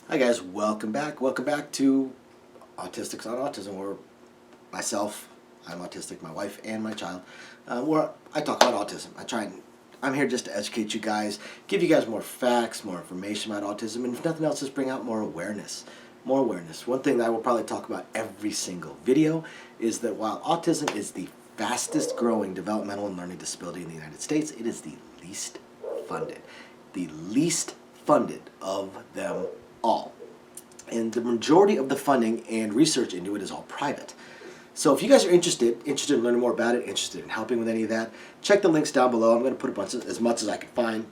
Hi guys, welcome back. Welcome back to Autistics on Autism, where I'm autistic, my wife and my child, where I talk about autism. I'm here just to educate you guys, give you guys more facts, more information about autism, and if nothing else, just bring out more awareness. More awareness. One thing that I will probably talk about every single video is that while autism is the fastest growing developmental and learning disability in the United States, it is the least funded. The least funded of them all. And the majority of the funding and research into it is all private. So if you guys are interested in learning more about it, interested in helping with any of that, check the links down below. I'm going to put as much as I can find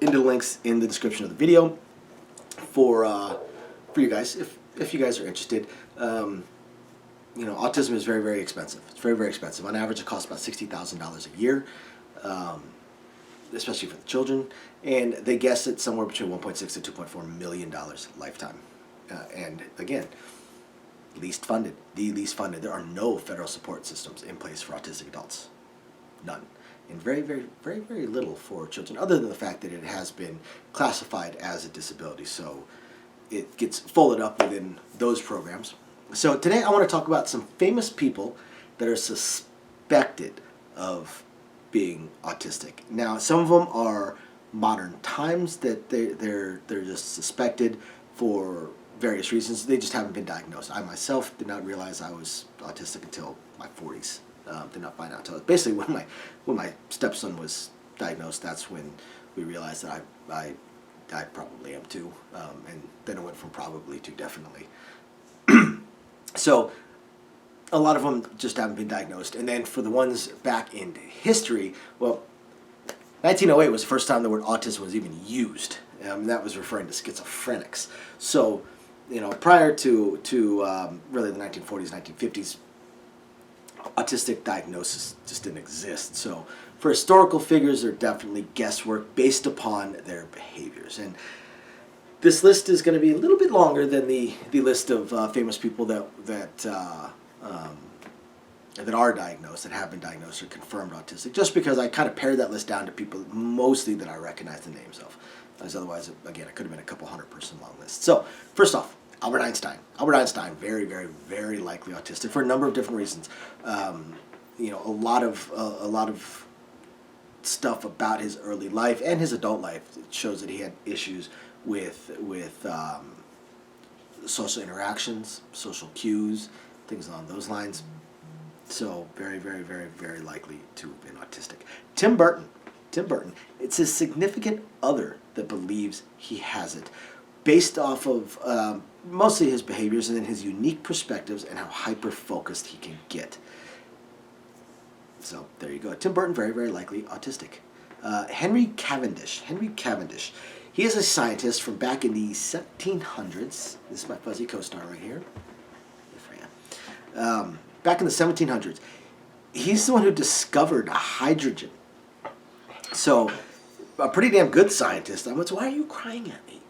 into links in the description of the video for you guys if you guys are interested. Autism is very, very expensive. It's very, very expensive. On average, it costs about $60,000 a year. Especially for the children, and they guess it's somewhere between $1.6 to $2.4 million lifetime. And again, the least funded. There are no federal support systems in place for autistic adults. None. And very, very, very, very little for children, other than the fact that it has been classified as a disability, so it gets folded up within those programs. So today I want to talk about some famous people that are suspected of being autistic. Now, some of them are modern times that they're just suspected for various reasons. They just haven't been diagnosed. I myself did not realize I was autistic until my 40s. Did not find out until basically when my stepson was diagnosed. That's when we realized that I probably am too, and then it went from probably to definitely. So a lot of them just haven't been diagnosed. And then for the ones back in history, well, 1908 was the first time the word autism was even used. That was referring to schizophrenics. So, prior to really the 1940s, 1950s, autistic diagnosis just didn't exist. So for historical figures, they're definitely guesswork based upon their behaviors. And this list is going to be a little bit longer than the list of famous people that are diagnosed, that have been diagnosed or confirmed autistic, just because I kind of pared that list down to people mostly that I recognize the names of. As otherwise, again, it could have been a couple 100-person long list. So, first off, Albert Einstein. Albert Einstein, very, very, very likely autistic for a number of different reasons. A lot of stuff about his early life and his adult life shows that he had issues with social interactions, social cues, things along those lines. So very, very, very, very likely to have been autistic. Tim Burton. It's his significant other that believes he has it, based off of mostly his behaviors and then his unique perspectives and how hyper-focused he can get. So there you go. Tim Burton, very, very likely autistic. Henry Cavendish. He is a scientist from back in the 1700s. This is my fuzzy co-star right here. Back in the 1700s. He's the one who discovered hydrogen. So, a pretty damn good scientist. Why are you crying at me?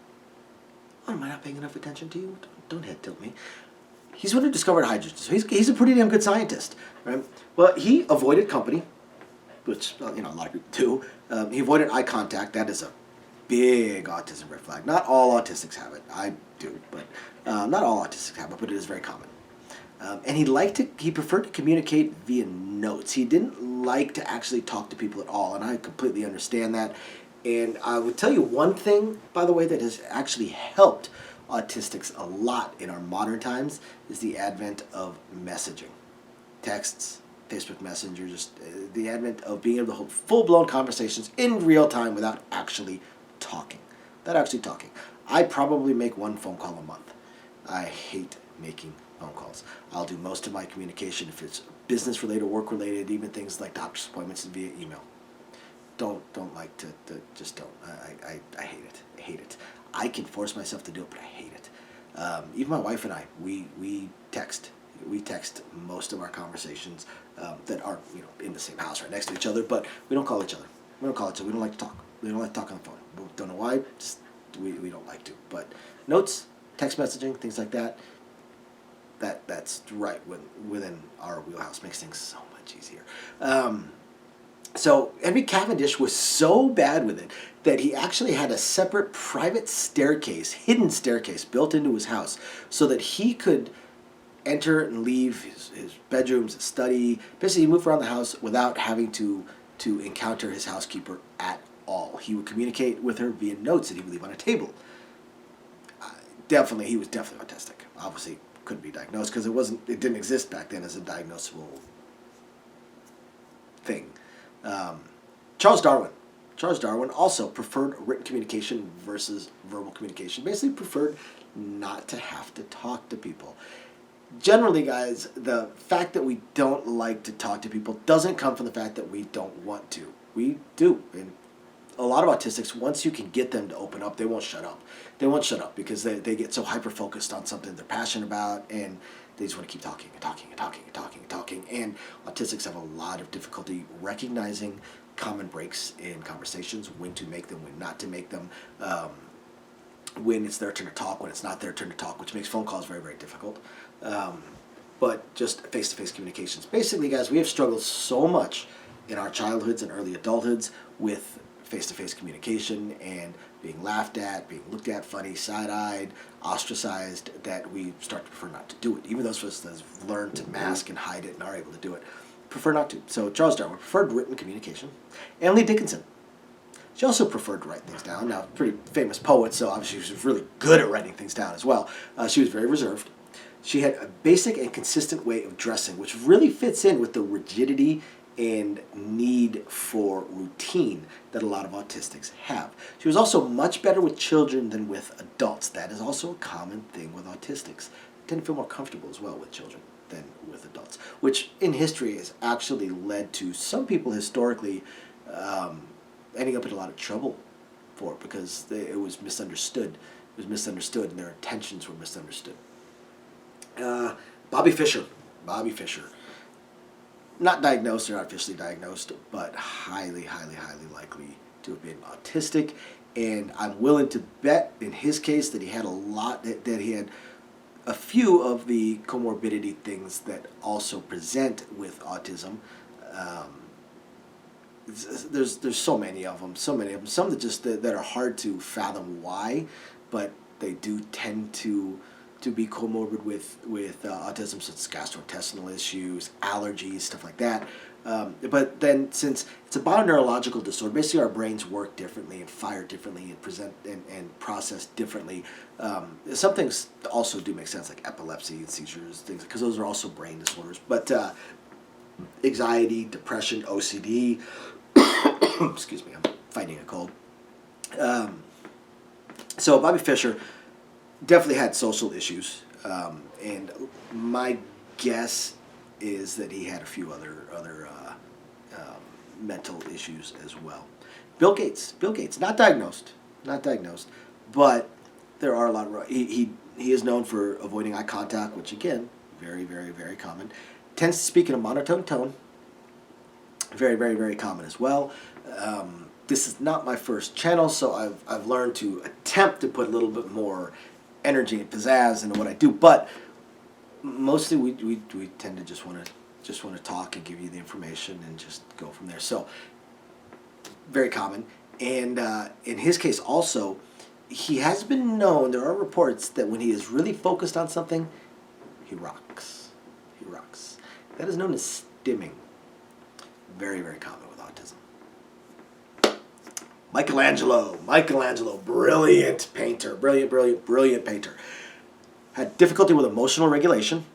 Oh, am I not paying enough attention to you? Don't head tilt me. He's the one who discovered hydrogen. So he's a pretty damn good scientist, right? Well, he avoided company, which a lot of people do. He avoided eye contact. That is a big autism red flag. Not all autistics have it. I do, but not all autistics have it, but it is very common. And he preferred to communicate via notes. He didn't like to actually talk to people at all, and I completely understand that. And I would tell you one thing, by the way, that has actually helped autistics a lot in our modern times is the advent of messaging. Texts, Facebook Messenger, just the advent of being able to hold full-blown conversations in real time without actually talking. I probably make one phone call a month. I hate making phone calls. I'll do most of my communication, if it's business related, work related, even things like doctor's appointments, via email. Don't like to just don't. I hate it. I can force myself to do it, but I hate it. Even my wife and I, we text. We text most of our conversations that aren't in the same house right next to each other, but we don't call each other. We don't like to talk. We don't like to talk on the phone. We don't know why. Just we don't like to. But notes, text messaging, things like that. That's right within our wheelhouse. Makes things so much easier. So Henry Cavendish was so bad with it that he actually had a separate private staircase, hidden staircase, built into his house so that he could enter and leave his bedrooms, his study, basically move around the house without having to encounter his housekeeper at all. He would communicate with her via notes that he would leave on a table. He was definitely autistic. Obviously, couldn't be diagnosed because it didn't exist back then as a diagnosable thing. Charles Darwin also preferred written communication versus verbal communication. Basically preferred not to have to talk to people. Generally, guys, the fact that we don't like to talk to people doesn't come from the fact that we don't want to. We do. And a lot of autistics, once you can get them to open up, they won't shut up. They won't shut up because they get so hyper-focused on something they're passionate about, and they just want to keep talking and talking and talking and talking and talking. And autistics have a lot of difficulty recognizing common breaks in conversations, when to make them, when not to make them, when it's their turn to talk, when it's not their turn to talk, which makes phone calls very, very difficult. But just face-to-face communications. Basically, guys, we have struggled so much in our childhoods and early adulthoods with face-to-face communication and being laughed at, being looked at funny, side-eyed, ostracized, that we start to prefer not to do it. Even those of us that have learned to mask and hide it and are able to do it, prefer not to. So Charles Darwin preferred written communication. Emily Dickinson, she also preferred to write things down. Now, pretty famous poet, so obviously she was really good at writing things down as well. She was very reserved. She had a basic and consistent way of dressing, which really fits in with the rigidity and need for routine that a lot of autistics have. She was also much better with children than with adults. That is also a common thing with autistics. They tend to feel more comfortable as well with children than with adults, which in history has actually led to some people historically ending up in a lot of trouble for it because it was misunderstood. It was misunderstood and their intentions were misunderstood. Bobby Fischer. Not diagnosed or not officially diagnosed, but highly, highly, highly likely to have been autistic. And I'm willing to bet in his case that he had that he had a few of the comorbidity things that also present with autism. There's so many of them. Some that are hard to fathom why, but they do tend to be comorbid with autism, such as gastrointestinal issues, allergies, stuff like that. But then, since it's a bioneurological disorder, basically our brains work differently and fire differently and present and process differently. Some things also do make sense, like epilepsy and seizures, things, because those are also brain disorders. But anxiety, depression, OCD. Excuse me, I'm fighting a cold. So Bobby Fischer definitely had social issues, and my guess is that he had a few other mental issues as well. Bill Gates, not diagnosed, but there are a lot of he is known for avoiding eye contact, which again, very, very, very common. Tends to speak in a monotone tone, very, very, very common as well. This is not my first channel, so I've learned to attempt to put a little bit more energy and pizzazz into what I do, but mostly we tend to just want to talk and give you the information and just go from there. So very common, and in his case also, he has been known. There are reports that when he is really focused on something, he rocks. That is known as stimming. Very, very common with autism. Michelangelo, brilliant painter, brilliant painter. Had difficulty with emotional regulation,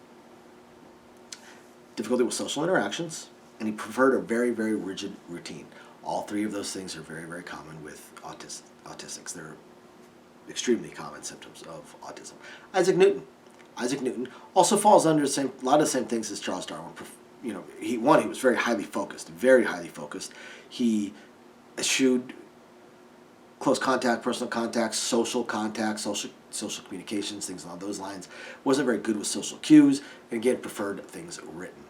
difficulty with social interactions, and he preferred a very, very rigid routine. All three of those things are very, very common with autistics. They're extremely common symptoms of autism. Isaac Newton also falls under a lot of the same things as Charles Darwin. He was very highly focused. He eschewed close contact, personal contact, social communications, things along those lines. Wasn't very good with social cues, and again, preferred things written.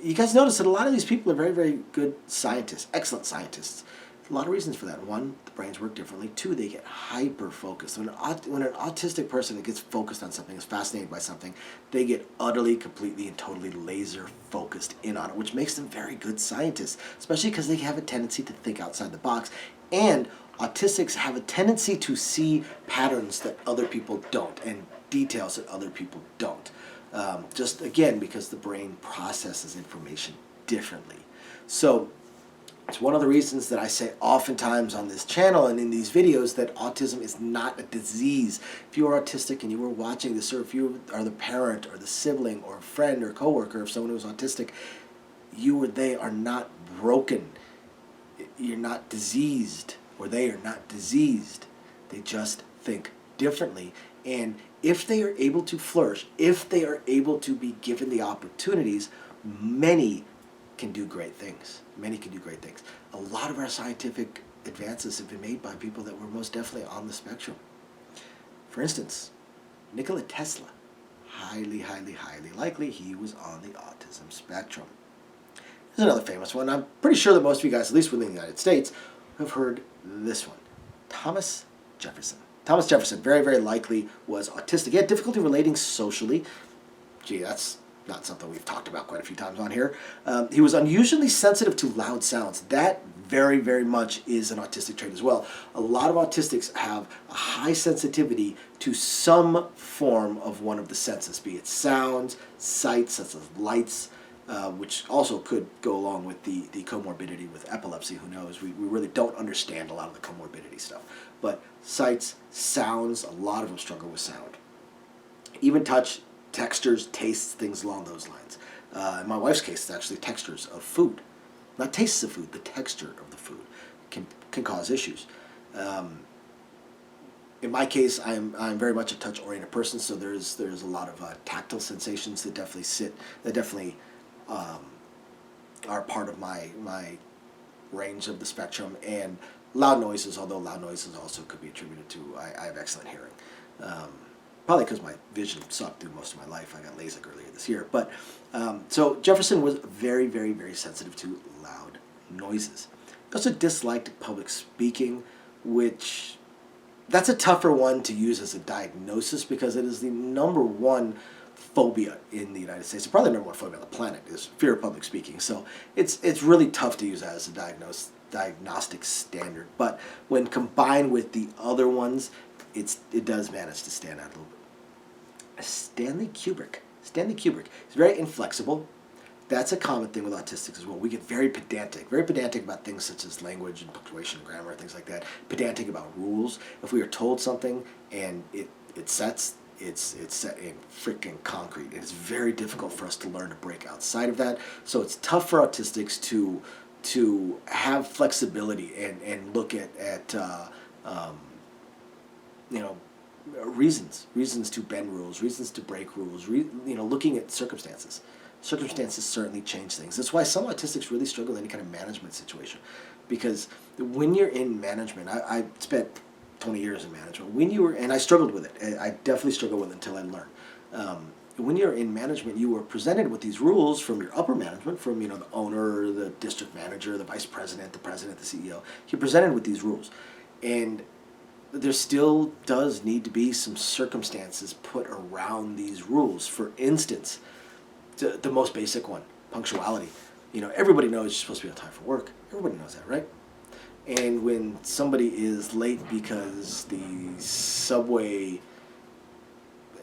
You guys notice that a lot of these people are very, very good scientists, excellent scientists. A lot of reasons for that. One, the brains work differently. Two, they get hyper-focused. When an autistic person gets focused on something, is fascinated by something, they get utterly, completely, and totally laser-focused in on it, which makes them very good scientists, especially because they have a tendency to think outside the box. And autistics have a tendency to see patterns that other people don't, and details that other people don't. Just, again, because the brain processes information differently. So it's one of the reasons that I say oftentimes on this channel and in these videos that autism is not a disease. If you are autistic and you are watching this, or if you are the parent or the sibling or friend or coworker of someone who's autistic, you or they are not broken. You're not diseased, or they are not diseased. They just think differently. And if they are able to flourish, if they are able to be given the opportunities, many can do great things. Many can do great things. A lot of our scientific advances have been made by people that were most definitely on the spectrum. For instance, Nikola Tesla. Highly, highly, highly likely he was on the autism spectrum. Here's another famous one. I'm pretty sure that most of you guys, at least within the United States, have heard this one. Thomas Jefferson. Thomas Jefferson very, very likely was autistic. He had difficulty relating socially. Gee, that's not something we've talked about quite a few times on here. He was unusually sensitive to loud sounds. That very, very much is an autistic trait as well. A lot of autistics have a high sensitivity to some form of one of the senses, be it sounds, sights, such as lights, which also could go along with the comorbidity with epilepsy. Who knows? We really don't understand a lot of the comorbidity stuff. But sights, sounds, a lot of them struggle with sound. Even touch, textures, tastes, things along those lines. In my wife's case, it's actually textures of food. Not tastes of food, the texture of the food can cause issues. In my case, I'm very much a touch-oriented person, so there's a lot of tactile sensations that definitely are part of my range of the spectrum, and loud noises, although loud noises also could be attributed to I have excellent hearing. Probably because my vision sucked through most of my life. I got LASIK earlier this year. But so Jefferson was very, very, very sensitive to loud noises. He also disliked public speaking, which that's a tougher one to use as a diagnosis because it is the #1 phobia in the United States. It's probably the #1 phobia on the planet is fear of public speaking. So it's really tough to use that as a diagnostic standard. But when combined with the other ones, it does manage to stand out a little bit. Stanley Kubrick. He's very inflexible. That's a common thing with autistics as well. We get very pedantic about things such as language and punctuation, grammar, things like that. Pedantic about rules. If we are told something and it's set in freaking concrete. It is very difficult for us to learn to break outside of that. So it's tough for autistics to have flexibility and look at reasons to bend rules, reasons to break rules, looking at circumstances. Circumstances certainly change things. That's why some autistics really struggle with any kind of management situation. Because when you're in management, I spent 20 years in management. And I struggled with it. I definitely struggled with it until I learned. When you're in management, you are presented with these rules from your upper management, from the owner, the district manager, the vice president, the president, the CEO. You're presented with these rules. And there still does need to be some circumstances put around these rules. For instance, the most basic one, punctuality. Everybody knows you're supposed to be on time for work. Everybody knows that, right? And when somebody is late because the subway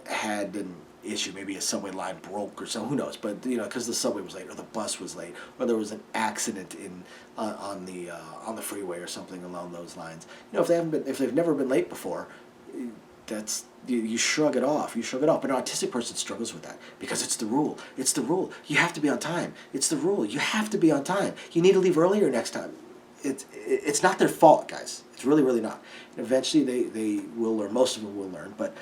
had an issue, maybe a subway line broke or something, who knows? But because the subway was late, or the bus was late, or there was an accident on the freeway or something along those lines. If they've never been late before, you shrug it off. But an autistic person struggles with that because it's the rule. It's the rule. You have to be on time. It's the rule. You have to be on time. You need to leave earlier next time. It's not their fault, guys. It's really, really not. And eventually they will learn. Most of them will learn, but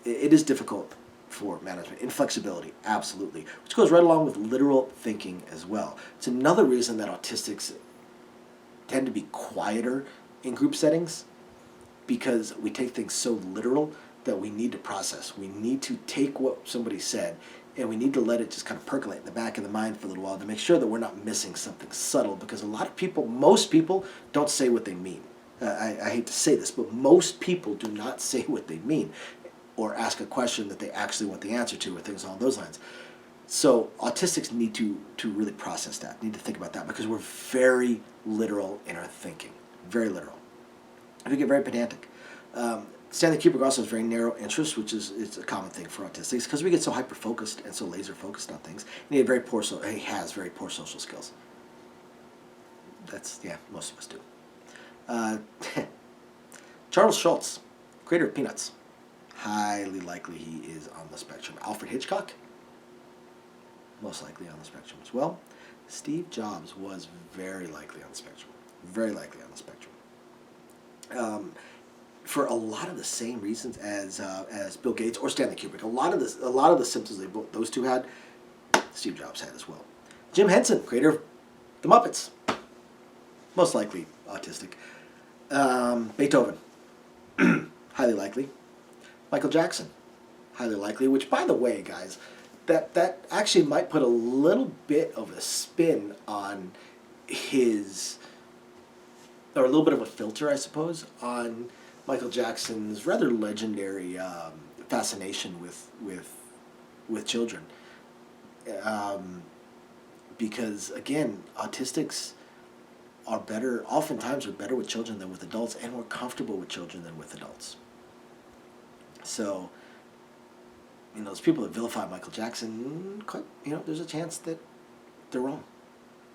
it is difficult for management. Inflexibility, absolutely. Which goes right along with literal thinking as well. It's another reason that autistics tend to be quieter in group settings, because we take things so literal that we need to process. We need to take what somebody said And we need to let it just kind of percolate in the back of the mind for a little while to make sure that we're not missing something subtle, because a lot of people, most people, don't say what they mean. I hate to say this, but most people do not say what they mean or ask a question that they actually want the answer to, or things along those lines. So autistics need to really process that, need to think about that, because we're very literal in our thinking, very literal. We get very pedantic. Stanley Kubrick also has very narrow interests, which is it's a common thing for autistics, because we get so hyper-focused and so laser-focused on things. And he has very poor social skills. That's, yeah, most of us do. Charles Schulz, creator of Peanuts. Highly likely he is on the spectrum. Alfred Hitchcock, most likely on the spectrum as well. Steve Jobs was very likely on the spectrum. Very likely on the spectrum. For a lot of the same reasons as Bill Gates or Stanley Kubrick. A lot of the symptoms those two had, Steve Jobs had as well. Jim Henson, creator of The Muppets, most likely autistic. Beethoven, highly likely. Michael Jackson, highly likely. Which, by the way, guys, that actually might put a little bit of a spin on his, or a little bit of a filter, I suppose, on Michael Jackson's rather legendary fascination with children. Because, again, autistics oftentimes are better with children than with adults, and more comfortable with children than with adults. So, those people that vilify Michael Jackson, there's a chance that they're wrong.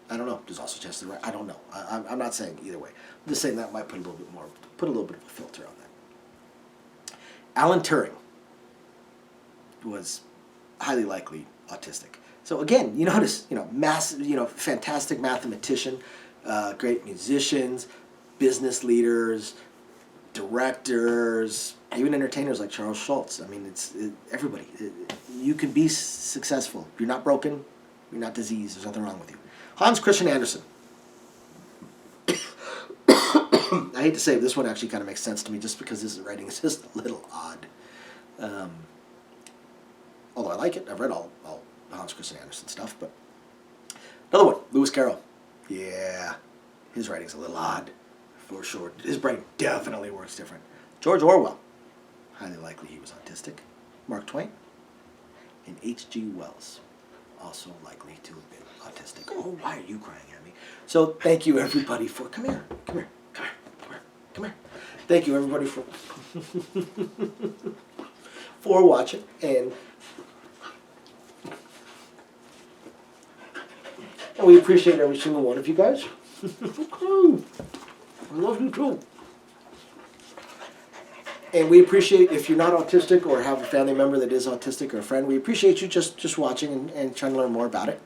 I don't know. There's also a chance they're right. I don't know. I'm not saying either way. I'm just saying that might put a little bit of a filter on that. Alan Turing was highly likely autistic. So again, you notice, massive, fantastic mathematician, great musicians, business leaders, directors, even entertainers like Charles Schulz. I mean, everybody. You can be successful. You're not broken. You're not diseased. There's nothing wrong with you. Hans Christian Andersen. I hate to say it, this one actually kind of makes sense to me just because his writing is just a little odd. Although I like it. I've read all Hans Christian Andersen stuff. But another one, Lewis Carroll. Yeah, his writing's a little odd, for sure. His brain definitely works different. George Orwell. Highly likely he was autistic. Mark Twain. And H.G. Wells. Also likely to have been autistic. Oh, why are you crying at me? So thank you everybody for, come here. Thank you everybody for for watching, and we appreciate every single one of you guys. I love you too. And we appreciate, if you're not autistic or have a family member that is autistic or a friend, we appreciate you just watching and trying to learn more about it.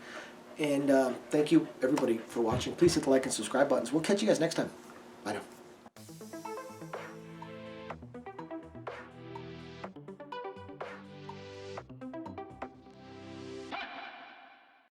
And thank you, everybody, for watching. Please hit the like and subscribe buttons. We'll catch you guys next time. Bye now.